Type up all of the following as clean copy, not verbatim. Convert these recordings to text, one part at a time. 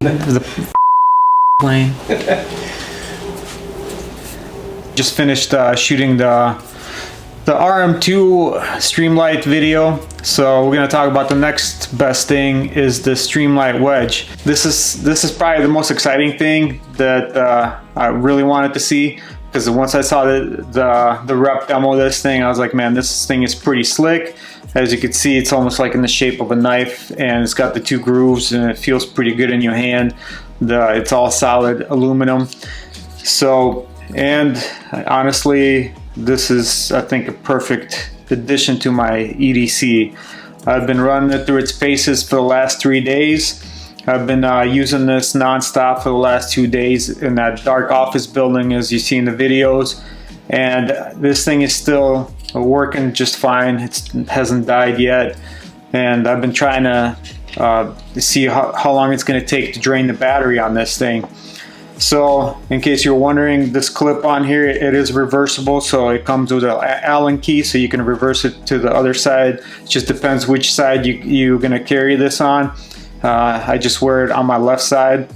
The plane. Just finished shooting the RM2 Streamlight video, so we're going to talk about the next best thing is the Streamlight Wedge. This is probably the most exciting thing that I really wanted to see, because once I saw the rep demo of this thing, I was like, man, this thing is pretty slick. As you can see, it's almost like in the shape of a knife, and it's got the two grooves, and it feels pretty good in your hand. It's all solid aluminum. So, and honestly, this is, I think, a perfect addition to my EDC. I've been running it through its paces for the last 3 days. I've been using this non-stop for the last 2 days in that dark office building, as you see in the videos. And this thing is still working just fine. It hasn't died yet. And I've been trying to see how long it's going to take to drain the battery on this thing. So, in case you're wondering, this clip on here, it is reversible, so it comes with an Allen key, so you can reverse it to the other side. It just depends which side you're going to carry this on. I just wear it on my left side.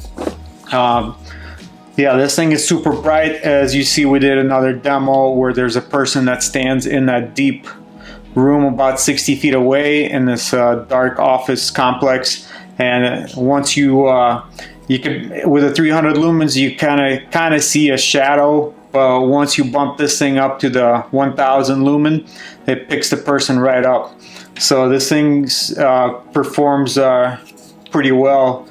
Yeah, this thing is super bright. As you see, we did another demo where there's a person that stands in that deep room about 60 feet away in this dark office complex, and once you could, with the 300 lumens, you kind of see a shadow. But once you bump this thing up to the 1000 lumen, it picks the person right up. So this thing performs pretty well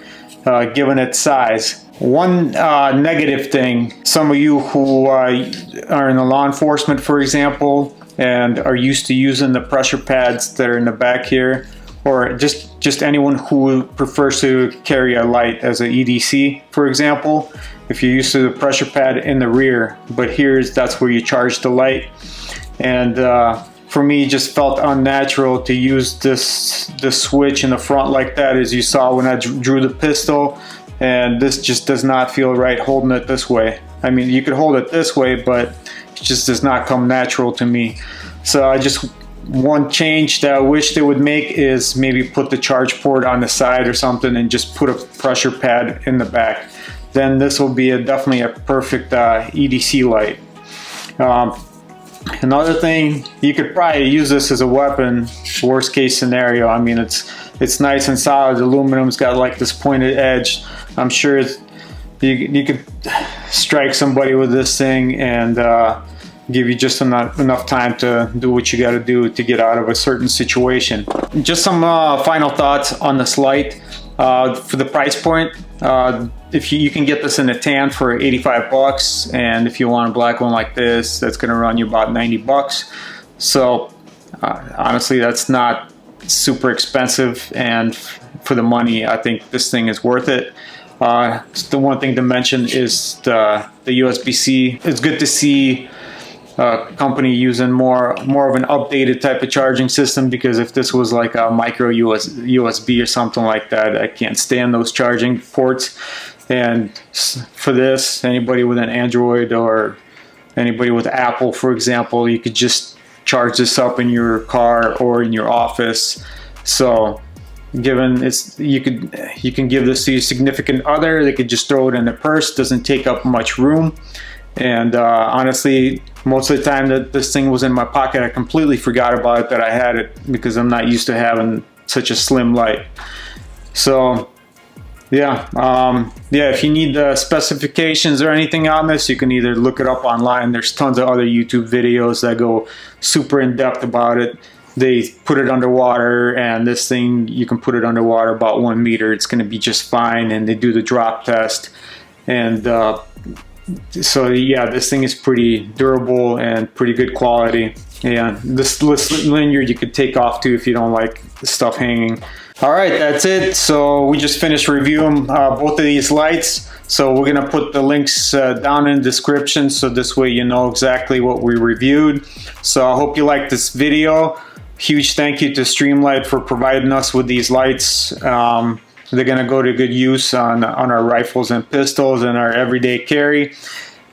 given its size. One negative thing, some of you who are in the law enforcement, for example, and are used to using the pressure pads that are in the back here, or just anyone who prefers to carry a light as an EDC, for example, if you're used to the pressure pad in the rear, but that's where you charge the light. And for me, it just felt unnatural to use this switch in the front like that, as you saw when I drew the pistol, and this just does not feel right holding it this way. I mean, you could hold it this way, but it just does not come natural to me. So one change that I wish they would make is maybe put the charge port on the side or something and just put a pressure pad in the back. Then this will be definitely a perfect EDC light. Another thing, you could probably use this as a weapon, worst case scenario. I mean, it's nice and solid. The aluminum's got like this pointed edge. I'm sure you could strike somebody with this thing and give you just enough time to do what you got to do to get out of a certain situation. Just some final thoughts on this light. For the price point, if you can get this in a tan for 85 bucks, and if you want a black one like this, that's going to run you about 90 bucks. So honestly, that's not super expensive, and for the money, I think this thing is worth it. The one thing to mention is the USB-C. It's good to see company using more of an updated type of charging system, because if this was like a micro USB or something like that, I can't stand those charging ports. And for this, anybody with an Android or anybody with Apple, for example, you could just charge this up in your car or in your office. So given you can give this to your significant other, they could just throw it in their purse, doesn't take up much room. And honestly, most of the time that this thing was in my pocket, I completely forgot about it, that I had it, because I'm not used to having such a slim light. So yeah, if you need the specifications or anything on this, you can either look it up online. There's tons of other YouTube videos that go super in depth about it. They put it underwater, and this thing, you can put it underwater about 1 meter. It's going to be just fine, and they do the drop test. And so yeah, this thing is pretty durable and pretty good quality. Yeah, this lanyard you could take off too if you don't like the stuff hanging. All right, that's it. So we just finished reviewing both of these lights. So we're gonna put the links down in the description, so this way you know exactly what we reviewed. So I hope you liked this video. Huge thank you to Streamlight for providing us with these lights. They're going to go to good use on our rifles and pistols and our everyday carry.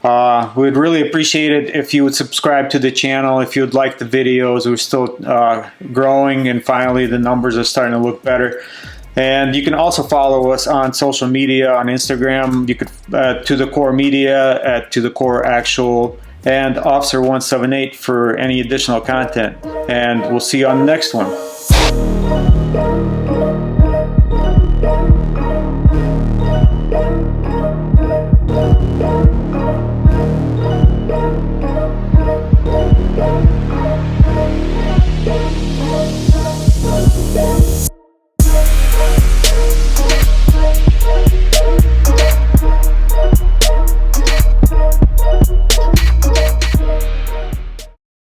We'd really appreciate it if you would subscribe to the channel, if you'd like the videos. We're still growing, and finally the numbers are starting to look better. And you can also follow us on social media, on Instagram. You could To the Core Media, at To the Core Actual, and Officer178 for any additional content. And we'll see you on the next one.